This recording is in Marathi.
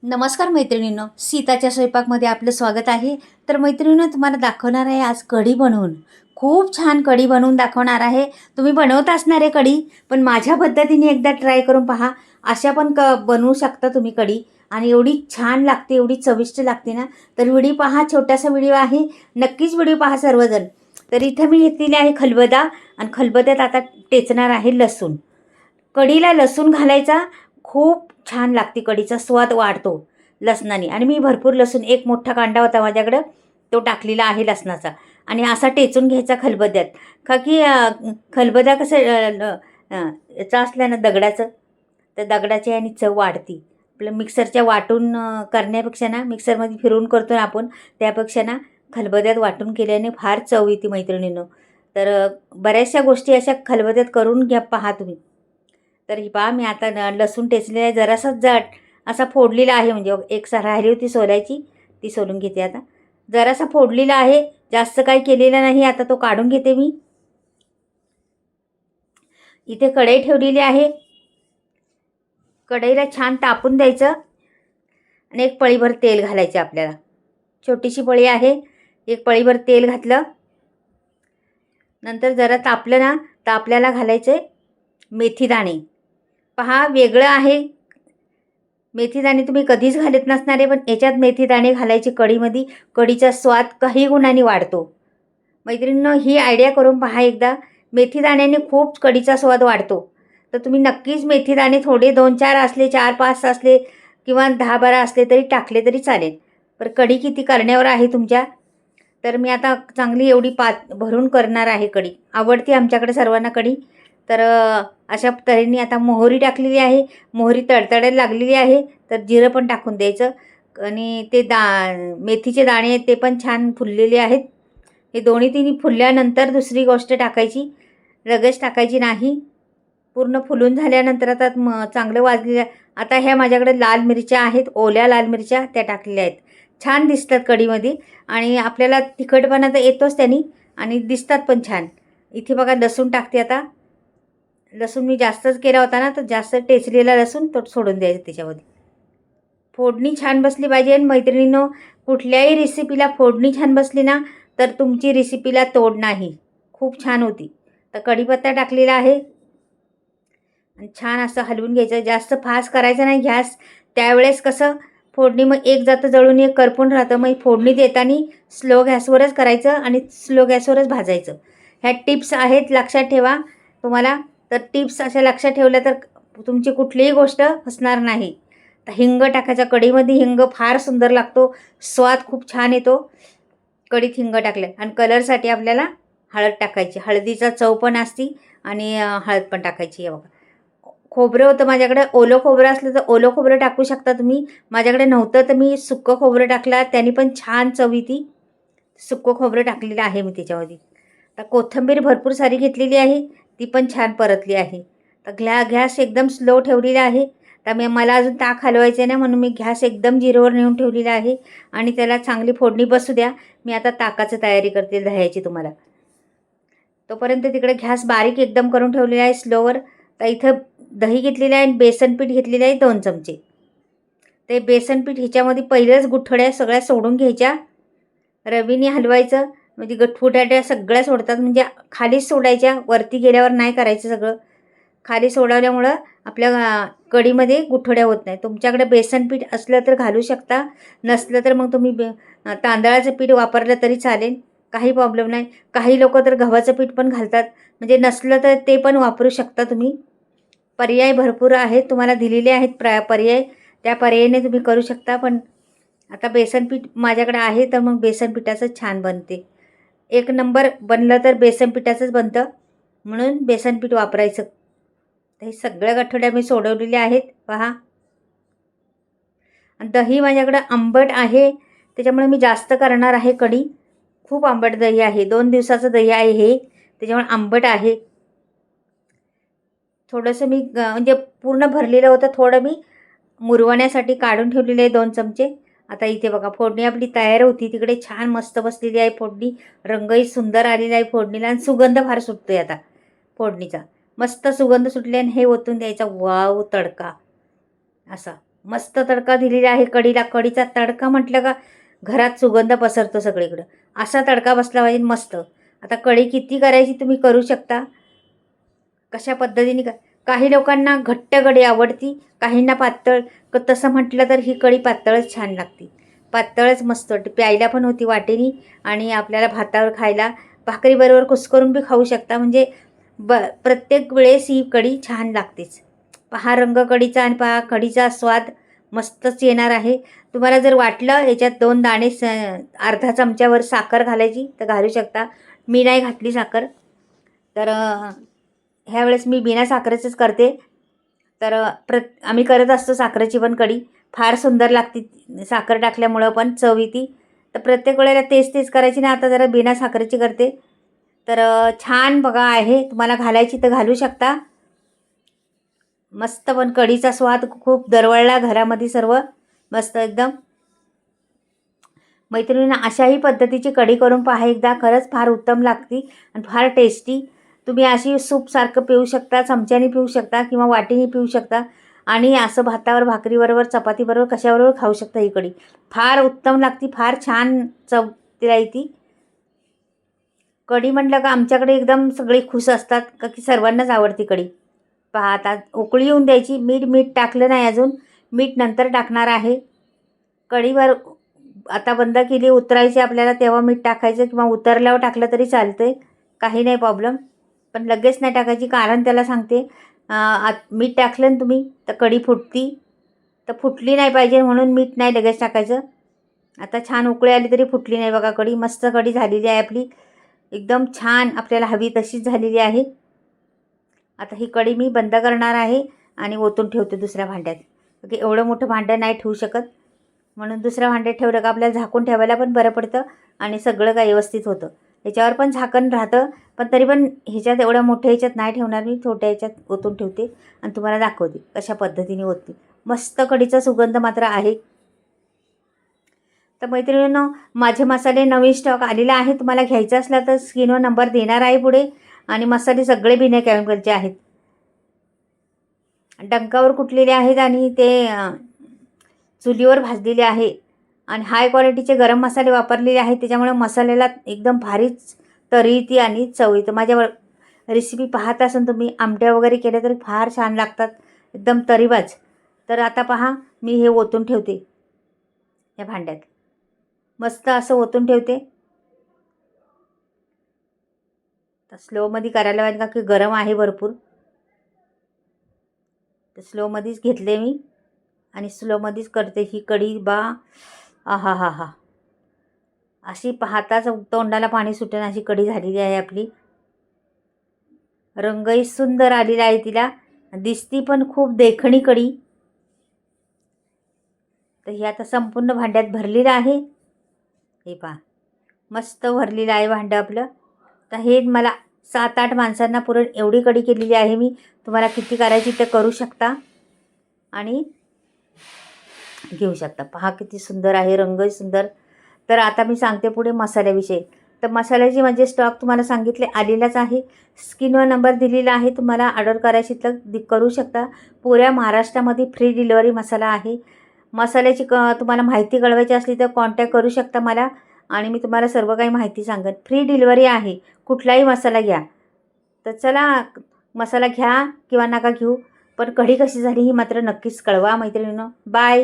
नमस्कार मैत्रिणींनो, सीताच्या स्वयंपाकमध्ये आपलं स्वागत आहे. तर मैत्रिणींनो, तुम्हाला दाखवणार आहे आज कढी बनवून. खूप छान कढी बनवून दाखवणार आहे. तुम्ही बनवत असणार आहे कढी, पण माझ्या पद्धतीने एकदा ट्राय करून पहा. अशा पण बनवू शकता तुम्ही कढी आणि एवढी छान लागते, एवढी चविष्ट लागते ना. तर व्हिडिओ पहा, छोटासा व्हिडिओ आहे, नक्कीच व्हिडिओ पहा सर्वजण. तर इथं मी घेतलेली आहे खलबदा आणि खलबद्यात आता टेचणार आहे लसूण. कढीला लसूण घालायचा, खूप छान लागते, कढीचा स्वाद वाढतो लसणाने. आणि मी भरपूर लसूण, एक मोठा कांदा होता माझ्याकडं, तो टाकलेला आहे लसणाचा. आणि असा टेचून घ्यायचा खलबत्त्यात, का की खलबत्ता कसं याचा असल्या ना दगडाचं, तर दगडाची आणि चव वाढती. आपलं मिक्सरच्या वाटून करण्यापेक्षा ना, मिक्सरमध्ये फिरवून करतो ना आपण, त्यापेक्षा ना खलबत्त्यात वाटून केल्याने फार चव येते मैत्रिणींनो. तर बऱ्याचशा गोष्टी अशा खलबत्त्यात करून घ्या पहा तुम्ही. तर ही पहा, मी आता लसूण टेचलेला आहे, जरासा जट असा फोडलेला आहे, म्हणजे एक राहिली होती सोलायची, ती सोलून घेते आता. जरासा फोडलेला आहे, जास्त काही केलेला नाही. आता तो काढून घेते मी. इथे कढई ठेवलेली आहे. कढईला छान तापून द्यायचं आणि एक पळीभर तेल घालायचं आपल्याला. छोटीशी पळी आहे, एक पळीभर तेल घातलं. नंतर जरा तापलं ना, तर आपल्याला घालायचे मेथी दाणे. पहा, वेगळं आहे. मेथी दाणे तुम्ही कधीच घालत नसणार आहे, पण याच्यात मेथी दाणे घालायचे कढीमध्ये. कढीचा स्वाद काही गुणांनी वाढतो. मैत्रिणींनो, ही आयडिया करून पहा एकदा. मेथी दाण्याने खूप कढीचा स्वाद वाढतो. तर तुम्ही नक्कीच मेथी दाणे थोडे 2-4 असले, 4-5 असले किंवा 10-12 असले तरी टाकले तरी चालेल. पण कढी किती करण्यावर आहे तुमच्या. तर मी आता चांगली एवढी भरून करणार आहे कढी. आवडते आमच्याकडे सर्वांना कढी. तर अशा तऱ्हेने आता मोहरी टाकलेली आहे. मोहरी तडतडायला लागलेली आहे, तर जिरं पण टाकून द्यायचं. आणि ते मेथीचे दाणे आहेत ते पण छान फुललेले आहेत. हे दोन्ही तिन्ही फुलल्यानंतर दुसरी गोष्ट टाकायची, लगेच टाकायची नाही. पूर्ण फुलून झाल्यानंतर आता चांगलं वाजलेलं. आता ह्या माझ्याकडे लाल मिरच्या आहेत, ओल्या लाल मिरच्या, त्या टाकलेल्या आहेत. छान दिसतात कढीमध्ये आणि आपल्याला तिखटपणा तर येतोच त्यांनी आणि दिसतात पण छान. इथे बघा लसूण टाकते आता. लसूण मी जास्तच केला होता ना, तर जास्त टेचलेला लसूण तो सोडून द्यायचा त्याच्यामध्ये. फोडणी छान बसली पाहिजे. आणि मैत्रिणींनो, कुठल्याही रेसिपीला फोडणी छान बसली ना, तर तुमची रेसिपीला तोड नाही, खूप छान होती. तर कढीपत्ता टाकलेला आहे आणि छान असं हलवून घ्यायचं. जास्त फास्ट करायचं नाही गॅस. त्यावेळेस कसं फोडणी मग एक जातं जळून, एक करपून राहतं. मग फोडणी देताना स्लो गॅसवरच करायचं आणि स्लो गॅसवरच भाजायचं. ह्या टिप्स आहेत, लक्षात ठेवा तुम्हाला. तर टिप्स अशा लक्षात ठेवल्या तर तुमची कुठलीही गोष्ट फसणार नाही. तर हिंग टाकायचा कढीमध्ये. हिंग फार सुंदर लागतो, स्वाद खूप छान येतो कढीत हिंग टाकलं. आणि कलरसाठी आपल्याला हळद टाकायची. हळदीचा चव पण असती आणि हळद पण टाकायची. हे बघा, खोबरं होतं माझ्याकडे. ओलं खोबरं असलं तर ओलं खोबरं टाकू शकता तुम्ही. माझ्याकडे नव्हतं तर मी सुक्कं खोबरं टाकलं, त्याने पण छान चव येते. सुक्कं खोबरं टाकलेलं आहे मी त्याच्यामध्ये. तर कोथिंबीर भरपूर सारी घेतलेली आहे, ती पण छान परतली आहे. तर गॅस एकदम स्लो ठेवलेला आहे. तर मला अजून ताक हलवायचं आहे ना, म्हणून मी गॅस एकदम झिरोवर नेऊन ठेवलेला आहे आणि त्याला चांगली फोडणी बसू द्या. मी आता ताकाची तयारी करते दह्याची तुम्हाला. तोपर्यंत तिकडे गॅस बारीक एकदम करून ठेवलेला आहे स्लोवर. तर इथं दही घेतलेलं आहे आणि बेसन पीठ घेतलेलं आहे 2 चमचे. ते बेसन पीठ ह्याच्यामध्ये पहिलेच गुठळ्या सगळ्या सोडून घ्यायच्या. रवीने हलवायचं, म्हणजे गठुड्या सगळ्या सोडतात. म्हणजे खालीच सोडायच्या, वरती गेल्यावर नाही करायचं. सगळं खाली सोडवल्यामुळं आपल्या कढीमध्ये गुठळ्या होत नाही. तुमच्याकडे बेसन पीठ असलं तर घालू शकता, नसलं तर मग तुम्ही तांदळाचं पीठ वापरलं तरी चालेल, काही प्रॉब्लेम नाही. काही लोक तर गव्हाचं पीठ पण घालतात, म्हणजे नसलं तर ते पण वापरू शकता तुम्ही. पर्याय भरपूर आहेत, तुम्हाला दिलेले आहेत पर्याय. त्या पर्यायाने तुम्ही करू शकता. पण आता बेसन पीठ माझ्याकडे आहे, तर मग बेसन पिठाचंच छान बनते. एक नंबर बनलं तर बेसन पिठाचंच बनतं, म्हणून बेसन पीठ वापरायचं. तर हे सगळ्या गठोड्या मी सोडवलेल्या आहेत पहा. आणि दही माझ्याकडं आंबट आहे, त्याच्यामुळे मी जास्त करणार आहे कढी. खूप आंबट दही आहे, 2 दिवसाचं दही आहे हे, त्याच्यामुळे आंबट आहे. थोडंसं मी म्हणजे पूर्ण भरलेलं होतं, थोडं मी मुरवण्यासाठी काढून ठेवलेले आहे 2 चमचे. आता इथे बघा, फोडणी आपली तयार होती. तिकडे छान मस्त बसलेली आहे फोडणी. रंगही सुंदर आलेला आहे फोडणीला आणि सुगंध फार सुटतोय आता फोडणीचा. मस्त सुगंध सुटले आणि हे ओतून द्यायचा. वाव, तडका असा. मस्त तडका दिलेला आहे कढीला. कढीचा तडका म्हटलं का घरात सुगंध पसरतो सगळीकडं. असा तडका बसला पाहिजे मस्त. आता कढी किती करायची तुम्ही करू शकता. कशा पद्धतीने काही लोकांना घट्ट कढी आवडती, काहींना पातळ. तसं म्हटलं तर ही कढी पातळच छान लागते. पातळच मस्त वाटते. प्यायला पण होती वाटेनी आणि आपल्याला भातावर खायला भाकरीबरोबर कुस्करून बी खाऊ शकता. म्हणजे प्रत्येक वेळेस ही कढी छान लागतेच. पहा रंग कढीचा आणि पहा कढीचा स्वाद मस्तच येणार आहे. तुम्हाला जर वाटलं याच्यात 2 दाणे अर्धा चमच्यावर साखर घालायची तर घालू शकता. मी नाही घातली साखर. तर ह्यावेळेस मी बिना साखरेचंच करते. तर आम्ही करत असतो साखरेची पण कढी. फार सुंदर लागते साखर टाकल्यामुळं पण चव येते. तर प्रत्येक वेळेला तेच करायची ना. आता जरा बिना साखरेची करते. तर छान बघा आहे. तुम्हाला घालायची तर घालू शकता. मस्त पण कढीचा स्वाद खूप दरवळला घरामध्ये सर्व मस्त एकदम. मैत्रिणींना अशाही पद्धतीची कढी करून पहा एकदा. खरंच फार उत्तम लागते आणि फार टेस्टी. तुम्ही अशी सूपसारखं पिऊ शकता, चमच्याने पिऊ शकता किंवा वाटीने पिऊ शकता आणि असं भातावर भाकरीबरोबर चपातीबरोबर कशाबरोबर खाऊ शकता. ही कढी फार उत्तम लागते. फार छान चव तिला येते. कढी म्हटलं का आमच्याकडे एकदम सगळे खुश असतात का की सर्वांनाच आवडते कढी. पहा आता उकळी येऊन द्यायची. मीठ टाकलं नाही अजून. मीठ नंतर टाकणार आहे. कढीवर आता बंद केली उतरायची आपल्याला तेव्हा मीठ टाकायचं किंवा उतरल्यावर टाकलं तरी चालतं. काही नाही प्रॉब्लेम. पण लगेच नाही टाकायची कारण त्याला सांगते मीठ टाकलं ना तुम्ही तर कढी फुटती. तर फुटली नाही पाहिजे म्हणून मीठ नाही लगेच टाकायचं. आता छान उकळी आली तरी फुटली नाही बघा कढी. मस्त कढी झालेली आहे आपली. एकदम छान आपल्याला हवी तशीच झालेली आहे. आता ही कढी मी बंद करणार आहे आणि ओतून ठेवते दुसऱ्या भांड्यात. ओके एवढं मोठं भांडं नाही ठेवू शकत म्हणून दुसऱ्या भांड्यात ठेवलं का आपल्याला झाकून ठेवायला पण बरं पडतं आणि सगळं काही व्यवस्थित होतं. याच्यावर पण झाकण राहतं पण तरी पण ह्याच्यात एवढ्या मोठ्या ह्याच्यात नाही ठेवणार मी. छोट्या ह्याच्यात ओतून ठेवते आणि तुम्हाला दाखवते कशा पद्धतीने ओतते. मस्त कढीचा सुगंध मात्र आहे. तर मैत्रिणींनो माझे मसाले नवीन स्टॉक आलेला आहे. तुम्हाला घ्यायचा असला तर स्क्रीनवर नंबर देणार आहे पुढे. आणि मसाले सगळे बिना केमिकलचे आहेत. डंकावर कुटलेले आहेत आणि ते चुलीवर भाजलेले आहे आणि हाय क्वालिटीचे गरम मसाले वापरलेले आहेत. त्याच्यामुळे मसाल्याला एकदम भारीच तरी येते आणि चव येते. माझ्यावर रेसिपी पाहत असून तुम्ही आमट्या वगैरे केल्या तरी फार छान लागतात एकदम तरीबाज. तर आता पहा मी हे ओतून ठेवते या भांड्यात. मस्त असं ओतून ठेवते. तर स्लोमध्ये करायला पाहिजे का की गरम आहे भरपूर. तर स्लोमध्येच घेतले मी आणि स्लोमध्येच करते ही कढी. बा आहा हा हा अशी पाहताच तोंडाला पाणी सुटेल अशी कढी झालेली आहे आपली. रंगही सुंदर आलेला आहे तिला. दिसती पण खूप देखणी कढी. तर ही आता संपूर्ण भांड्यात भरलेलं आहे. हे पहा मस्त भरलेलं आहे भांडं आपलं. तर हे मला 7-8 माणसांना पुरण एवढी कढी केलेली आहे मी. तुम्हाला किती करायची ते करू शकता आणि घेऊ शकता. पहा किती सुंदर आहे. रंगही सुंदर. तर आता मी सांगते पुढे मसाल्याविषयी. तर मसाल्याची म्हणजे स्टॉक तुम्हाला सांगितले आलेलाच आहे. स्क्रीनवर नंबर दिलेला आहे. तुम्हाला ऑर्डर करायची तर करू शकता. पुऱ्या महाराष्ट्रामध्ये फ्री डिलिव्हरी मसाला आहे. मसाल्याची तुम्हाला माहिती कळवायची असली तर कॉन्टॅक्ट करू शकता मला आणि मी तुम्हाला सर्व काही माहिती सांगेन. फ्री डिलिव्हरी आहे. कुठलाही मसाला घ्या. तर चला मसाला घ्या किंवा नका घेऊ पण कढी कशी झाली ही मात्र नक्कीच कळवा मैत्रिणींनो. बाय.